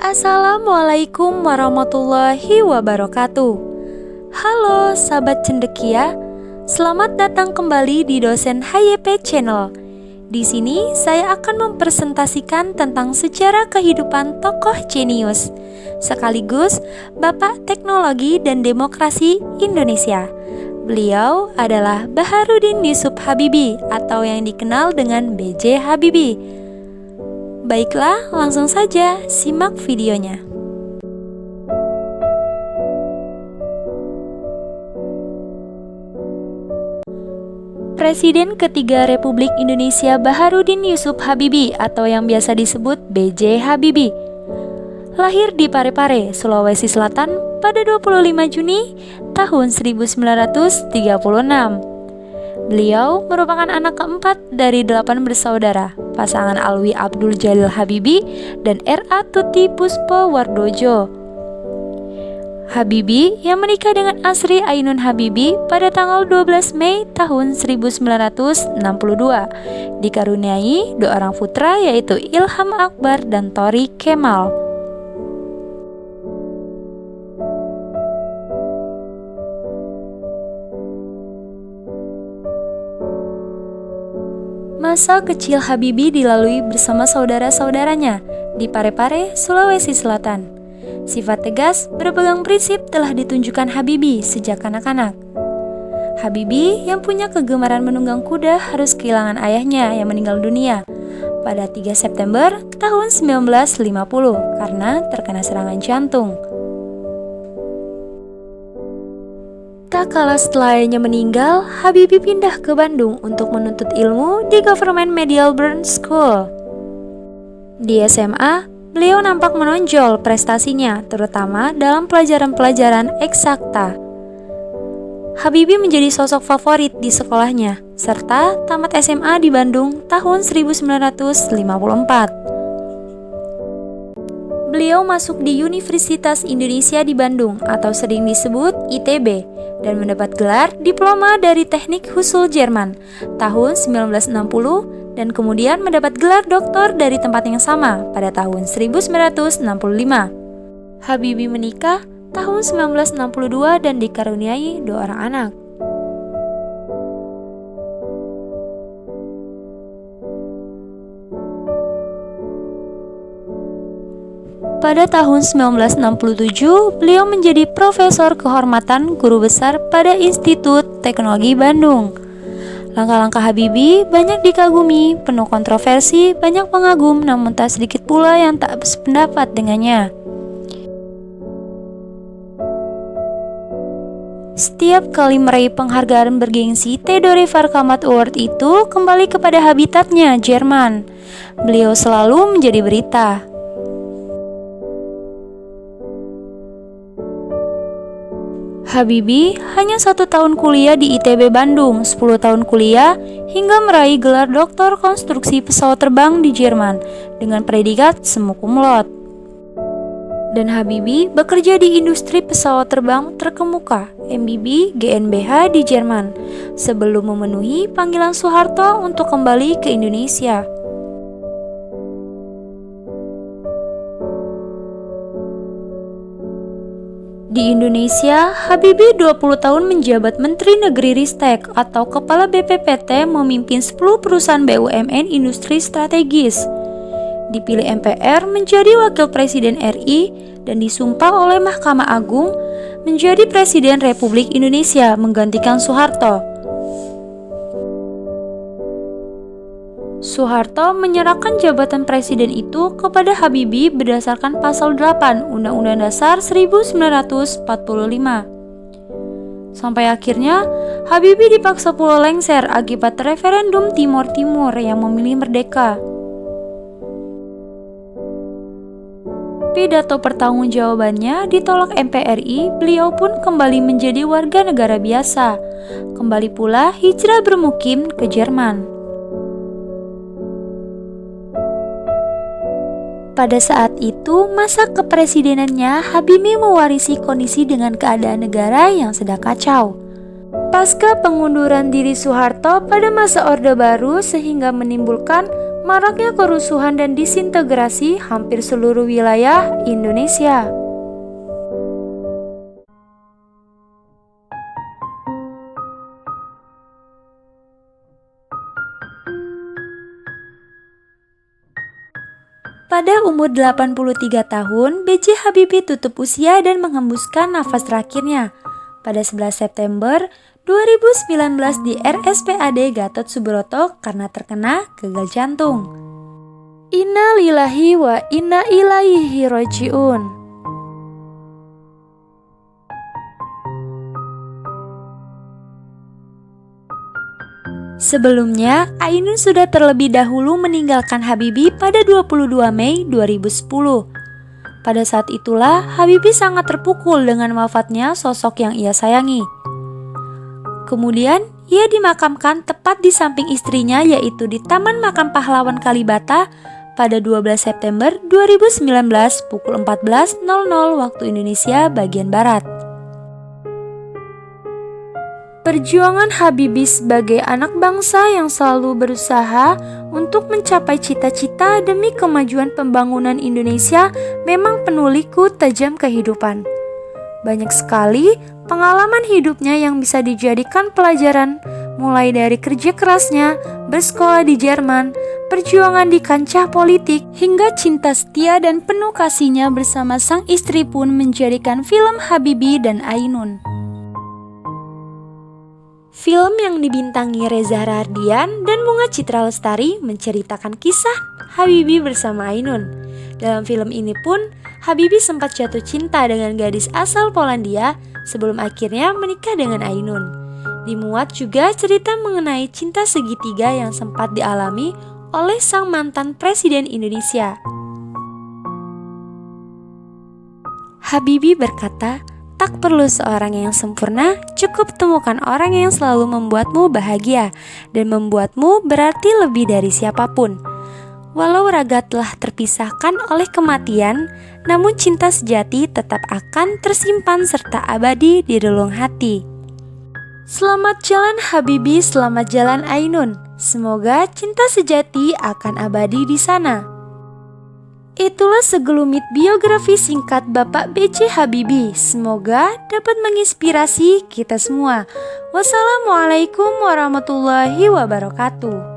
Assalamualaikum warahmatullahi wabarakatuh. Halo sahabat cendekia, selamat datang kembali di Dosen HYP Channel. Di sini saya akan mempresentasikan tentang sejarah kehidupan tokoh jenius, sekaligus Bapak Teknologi dan Demokrasi Indonesia. Beliau adalah Baharudin Yusuf Habibie atau yang dikenal dengan B.J. Habibie. Baiklah, langsung saja simak videonya. Presiden ketiga Republik Indonesia Baharudin Yusuf Habibie atau yang biasa disebut B.J. Habibie lahir di Parepare, Sulawesi Selatan pada 25 Juni tahun 1936. Beliau merupakan anak keempat dari 8 bersaudara, pasangan Alwi Abdul Jalil Habibie dan R.A. Tuti Puspo Wardojo. Habibie yang menikah dengan Asri Ainun Habibie pada tanggal 12 Mei tahun 1962, dikaruniai 2 orang putra yaitu Ilham Akbar dan Tori Kemal. Masa kecil Habibie dilalui bersama saudara-saudaranya di Parepare, Sulawesi Selatan. Sifat tegas, berpegang prinsip telah ditunjukkan Habibie sejak kanak-kanak. Habibie yang punya kegemaran menunggang kuda harus kehilangan ayahnya yang meninggal dunia pada 3 September tahun 1950 karena terkena serangan jantung. Tak kalah setelah ayahnya meninggal, Habibie pindah ke Bandung untuk menuntut ilmu di Government Medialburn School. Di SMA, beliau nampak menonjol prestasinya, terutama dalam pelajaran-pelajaran eksakta. Habibie menjadi sosok favorit di sekolahnya, serta tamat SMA di Bandung tahun 1954. Beliau masuk di Universitas Indonesia di Bandung atau sering disebut ITB dan mendapat gelar diploma dari Teknik Husul Jerman tahun 1960 dan kemudian mendapat gelar doktor dari tempat yang sama pada tahun 1965. Habibie menikah tahun 1962 dan dikaruniai 2 orang anak. Pada tahun 1967, beliau menjadi Profesor Kehormatan Guru Besar pada Institut Teknologi Bandung. Langkah-langkah Habibie banyak dikagumi, penuh kontroversi, banyak pengagum, namun tak sedikit pula yang tak sependapat dengannya. Setiap kali meraih penghargaan bergengsi Theodore Farkamat Award itu kembali kepada habitatnya, Jerman. Beliau selalu menjadi berita. Habibie hanya 1 tahun kuliah di ITB Bandung, 10 tahun kuliah, hingga meraih gelar doktor konstruksi pesawat terbang di Jerman dengan predikat summa cum laude. Dan Habibie bekerja di industri pesawat terbang terkemuka MBB GmbH di Jerman sebelum memenuhi panggilan Soeharto untuk kembali ke Indonesia. Di Indonesia, Habibie 20 tahun menjabat Menteri Negeri Ristek atau Kepala BPPT memimpin 10 perusahaan BUMN industri strategis. Dipilih MPR menjadi Wakil Presiden RI dan disumpah oleh Mahkamah Agung menjadi Presiden Republik Indonesia menggantikan Soeharto. Soeharto menyerahkan jabatan presiden itu kepada Habibie berdasarkan pasal 8 Undang-Undang Dasar 1945. Sampai akhirnya, Habibie dipaksa pula lengser akibat referendum Timor Timur yang memilih merdeka. Pidato pertanggungjawabannya ditolak MPRI, beliau pun kembali menjadi warga negara biasa. Kembali pula hijrah bermukim ke Jerman. Pada saat itu, masa kepresidenannya, Habibie mewarisi kondisi dengan keadaan negara yang sedang kacau. Pasca pengunduran diri Soeharto pada masa Orde Baru sehingga menimbulkan maraknya kerusuhan dan disintegrasi hampir seluruh wilayah Indonesia. Pada umur 83 tahun, B.J. Habibie tutup usia dan menghembuskan nafas terakhirnya pada 11 September 2019 di RSPAD Gatot Subroto karena terkena gagal jantung. Inna lillahi wa inna ilaihi raji'un. Sebelumnya, Ainun sudah terlebih dahulu meninggalkan Habibie pada 22 Mei 2010. Pada saat itulah, Habibie sangat terpukul dengan wafatnya sosok yang ia sayangi. Kemudian, ia dimakamkan tepat di samping istrinya yaitu di Taman Makam Pahlawan Kalibata pada 12 September 2019 pukul 14.00 waktu Indonesia bagian Barat. Perjuangan Habibie sebagai anak bangsa yang selalu berusaha untuk mencapai cita-cita demi kemajuan pembangunan Indonesia memang penuh liku tajam kehidupan. Banyak sekali pengalaman hidupnya yang bisa dijadikan pelajaran, mulai dari kerja kerasnya, bersekolah di Jerman, perjuangan di kancah politik, hingga cinta setia dan penuh kasihnya bersama sang istri pun menjadikan film Habibie dan Ainun. Film yang dibintangi Reza Rahardian dan Bunga Citra Lestari menceritakan kisah Habibie bersama Ainun. Dalam film ini pun, Habibie sempat jatuh cinta dengan gadis asal Polandia sebelum akhirnya menikah dengan Ainun. Dimuat juga cerita mengenai cinta segitiga yang sempat dialami oleh sang mantan Presiden Indonesia. Habibie berkata, "Tak perlu seorang yang sempurna, cukup temukan orang yang selalu membuatmu bahagia dan membuatmu berarti lebih dari siapapun. Walau raga telah terpisahkan oleh kematian, namun cinta sejati tetap akan tersimpan serta abadi di relung hati." Selamat jalan Habibie, selamat jalan Ainun. Semoga cinta sejati akan abadi di sana. Itulah segelumit biografi singkat Bapak B.J. Habibie. Semoga dapat menginspirasi kita semua. Wassalamualaikum warahmatullahi wabarakatuh.